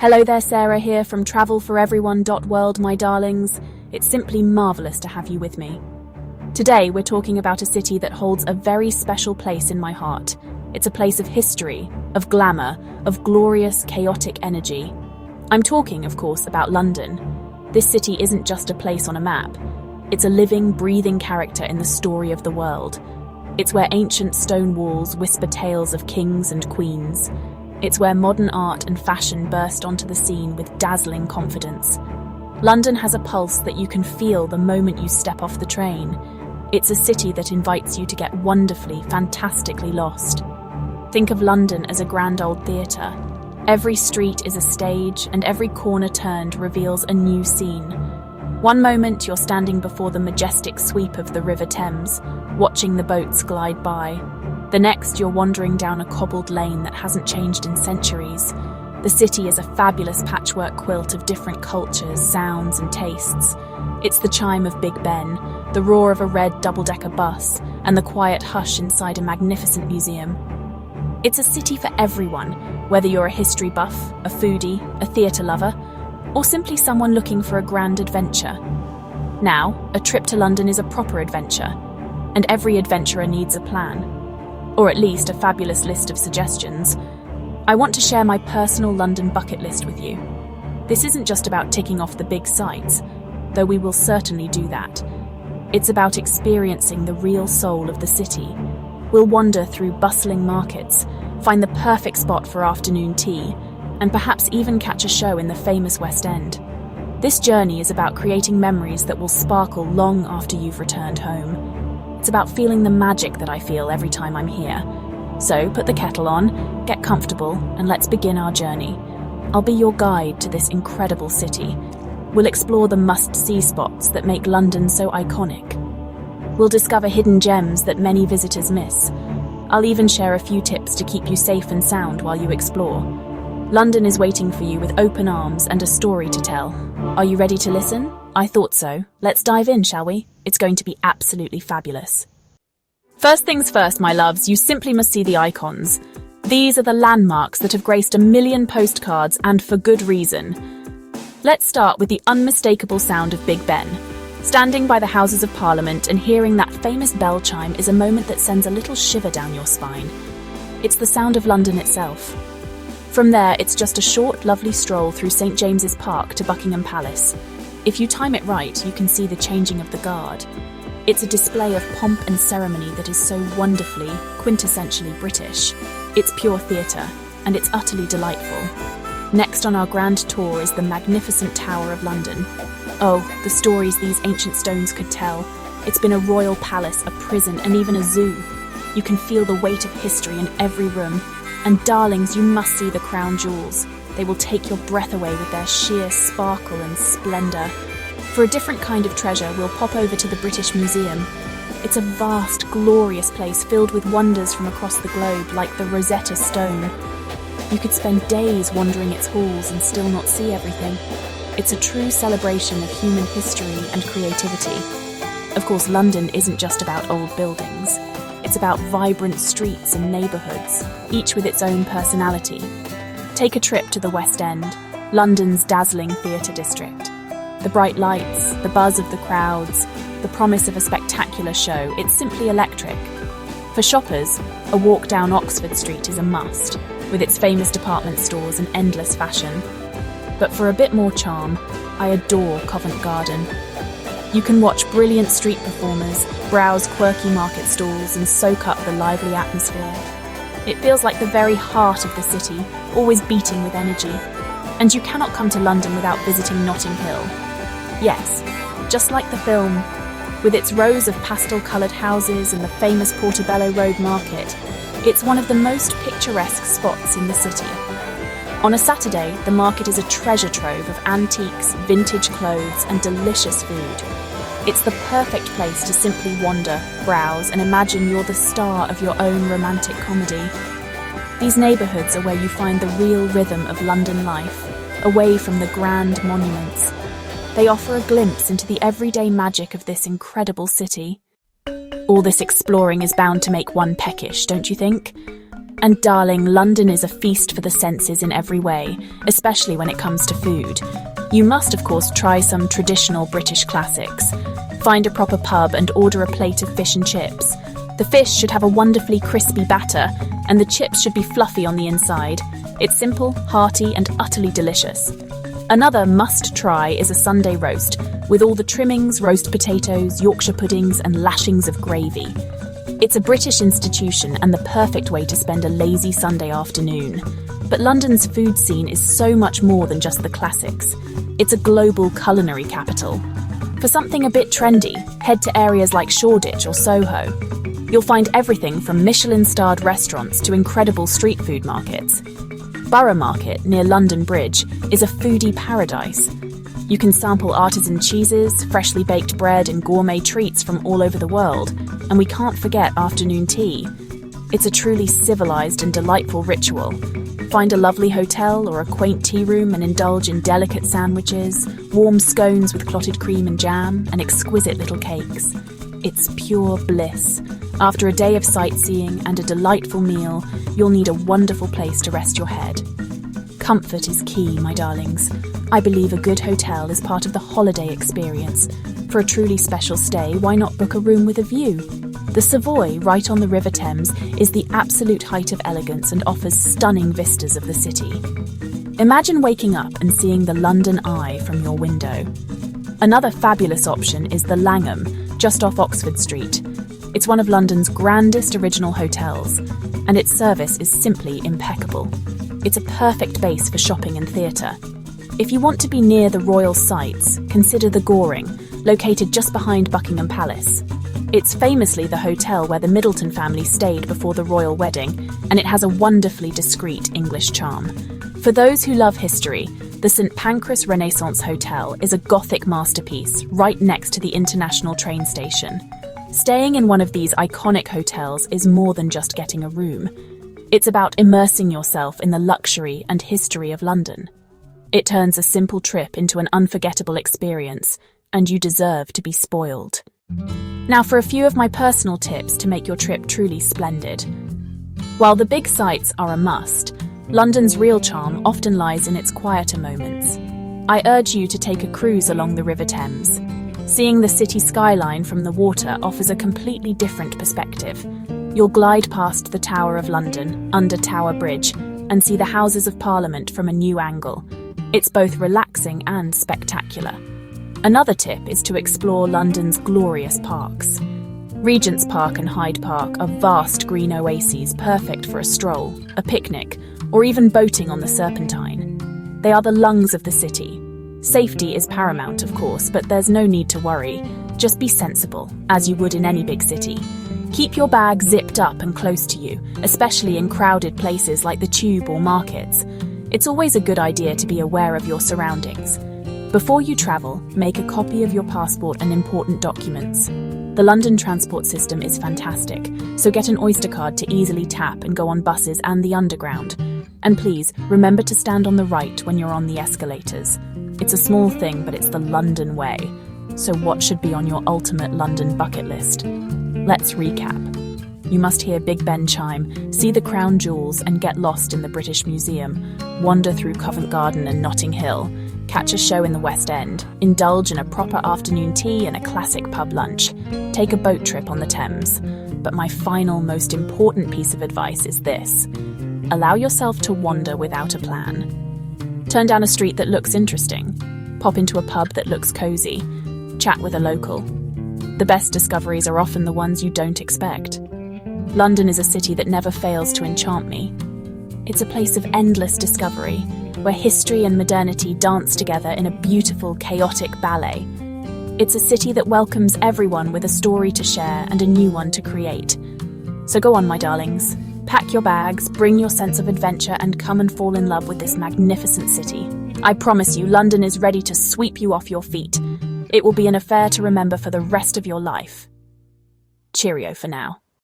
Hello there, Sarah here from travelforeveryone.world, my darlings. It's simply marvellous to have you with me. Today, we're talking about a city that holds a very special place in my heart. It's a place of history, of glamour, of glorious, chaotic energy. I'm talking, of course, about London. This city isn't just a place on a map. It's a living, breathing character in the story of the world. It's where ancient stone walls whisper tales of kings and queens. It's where modern art and fashion burst onto the scene with dazzling confidence. London has a pulse that you can feel the moment you step off the train. It's a city that invites you to get wonderfully, fantastically lost. Think of London as a grand old theatre. Every street is a stage, and every corner turned reveals a new scene. One moment you're standing before the majestic sweep of the River Thames, watching the boats glide by. The next, you're wandering down a cobbled lane that hasn't changed in centuries. The city is a fabulous patchwork quilt of different cultures, sounds, and tastes. It's the chime of Big Ben, the roar of a red double-decker bus, and the quiet hush inside a magnificent museum. It's a city for everyone, whether you're a history buff, a foodie, a theatre lover, or simply someone looking for a grand adventure. Now, a trip to London is a proper adventure, and every adventurer needs a plan. Or at least a fabulous list of suggestions. I want to share my personal London bucket list with you. This isn't just about ticking off the big sights, though we will certainly do that. It's about experiencing the real soul of the city. We'll wander through bustling markets, find the perfect spot for afternoon tea, and perhaps even catch a show in the famous West End. This journey is about creating memories that will sparkle long after you've returned home. It's about feeling the magic that I feel every time I'm here. So put the kettle on, get comfortable, and let's begin our journey. I'll be your guide to this incredible city. We'll explore the must-see spots that make London so iconic. We'll discover hidden gems that many visitors miss. I'll even share a few tips to keep you safe and sound while you explore. London is waiting for you with open arms and a story to tell. Are you ready to listen? I thought so. Let's dive in, shall we? It's going to be absolutely fabulous. First things first, my loves, you simply must see the icons. These are the landmarks that have graced a million postcards, and for good reason. Let's start with the unmistakable sound of Big Ben. Standing by the Houses of Parliament and hearing that famous bell chime is a moment that sends a little shiver down your spine. It's the sound of London itself. From there, it's just a short, lovely stroll through St James's Park to Buckingham Palace. If you time it right, you can see the changing of the guard. It's a display of pomp and ceremony that is so wonderfully, quintessentially British. It's pure theatre, and it's utterly delightful. Next on our grand tour is the magnificent Tower of London. Oh, the stories these ancient stones could tell. It's been a royal palace, a prison, and even a zoo. You can feel the weight of history in every room. And darlings, you must see the crown jewels. They will take your breath away with their sheer sparkle and splendour. For a different kind of treasure, we'll pop over to the British Museum. It's a vast, glorious place filled with wonders from across the globe, like the Rosetta Stone. You could spend days wandering its halls and still not see everything. It's a true celebration of human history and creativity. Of course, London isn't just about old buildings. It's about vibrant streets and neighbourhoods, each with its own personality. Take a trip to the West End, London's dazzling theatre district. The bright lights, the buzz of the crowds, the promise of a spectacular show, it's simply electric. For shoppers, a walk down Oxford Street is a must, with its famous department stores and endless fashion. But for a bit more charm, I adore Covent Garden. You can watch brilliant street performers, browse quirky market stalls, and soak up the lively atmosphere. It feels like the very heart of the city, always beating with energy. And you cannot come to London without visiting Notting Hill. Yes, just like the film, with its rows of pastel-coloured houses and the famous Portobello Road Market, it's one of the most picturesque spots in the city. On a Saturday, the market is a treasure trove of antiques, vintage clothes, and delicious food. It's the perfect place to simply wander, browse, and imagine you're the star of your own romantic comedy. These neighbourhoods are where you find the real rhythm of London life, away from the grand monuments. They offer a glimpse into the everyday magic of this incredible city. All this exploring is bound to make one peckish, don't you think? And darling, London is a feast for the senses in every way, especially when it comes to food. You must, of course, try some traditional British classics. Find a proper pub and order a plate of fish and chips. The fish should have a wonderfully crispy batter, and the chips should be fluffy on the inside. It's simple, hearty, and utterly delicious. Another must-try is a Sunday roast, with all the trimmings, roast potatoes, Yorkshire puddings, and lashings of gravy. It's a British institution and the perfect way to spend a lazy Sunday afternoon. But London's food scene is so much more than just the classics. It's a global culinary capital. For something a bit trendy, head to areas like Shoreditch or Soho. You'll find everything from Michelin-starred restaurants to incredible street food markets. Borough Market, near London Bridge, is a foodie paradise. You can sample artisan cheeses, freshly baked bread, and gourmet treats from all over the world. And we can't forget afternoon tea. It's a truly civilized and delightful ritual. Find a lovely hotel or a quaint tea room and indulge in delicate sandwiches, warm scones with clotted cream and jam, and exquisite little cakes. It's pure bliss. After a day of sightseeing and a delightful meal, you'll need a wonderful place to rest your head. Comfort is key, my darlings. I believe a good hotel is part of the holiday experience. For a truly special stay, why not book a room with a view? The Savoy, right on the River Thames, is the absolute height of elegance and offers stunning vistas of the city. Imagine waking up and seeing the London Eye from your window. Another fabulous option is the Langham, just off Oxford Street. It's one of London's grandest original hotels, and its service is simply impeccable. It's a perfect base for shopping and theatre. If you want to be near the royal sites, consider the Goring, located just behind Buckingham Palace. It's famously the hotel where the Middleton family stayed before the royal wedding, and it has a wonderfully discreet English charm. For those who love history, the St Pancras Renaissance Hotel is a Gothic masterpiece right next to the International train station. Staying in one of these iconic hotels is more than just getting a room. It's about immersing yourself in the luxury and history of London. It turns a simple trip into an unforgettable experience, and you deserve to be spoiled. Now for a few of my personal tips to make your trip truly splendid. While the big sights are a must, London's real charm often lies in its quieter moments. I urge you to take a cruise along the River Thames. Seeing the city skyline from the water offers a completely different perspective. You'll glide past the Tower of London, under Tower Bridge, and see the Houses of Parliament from a new angle. It's both relaxing and spectacular. Another tip is to explore London's glorious parks. Regent's Park and Hyde Park are vast green oases perfect for a stroll, a picnic, or even boating on the Serpentine. They are the lungs of the city. Safety is paramount, of course, but there's no need to worry. Just be sensible, as you would in any big city. Keep your bag zipped up and close to you, especially in crowded places like the Tube or markets. It's always a good idea to be aware of your surroundings. Before you travel, make a copy of your passport and important documents. The London transport system is fantastic, so get an Oyster card to easily tap and go on buses and the Underground. And please, remember to stand on the right when you're on the escalators. It's a small thing, but it's the London way. So what should be on your ultimate London bucket list? Let's recap. You must hear Big Ben chime, see the Crown Jewels and get lost in the British Museum, wander through Covent Garden and Notting Hill, catch a show in the West End, indulge in a proper afternoon tea and a classic pub lunch, take a boat trip on the Thames. But my final, most important piece of advice is this. Allow yourself to wander without a plan. Turn down a street that looks interesting. Pop into a pub that looks cozy. Chat with a local. The best discoveries are often the ones you don't expect. London is a city that never fails to enchant me. It's a place of endless discovery, where history and modernity dance together in a beautiful, chaotic ballet. It's a city that welcomes everyone with a story to share and a new one to create. So go on, my darlings. Pack your bags, bring your sense of adventure, and come and fall in love with this magnificent city. I promise you, London is ready to sweep you off your feet. It will be an affair to remember for the rest of your life. Cheerio for now.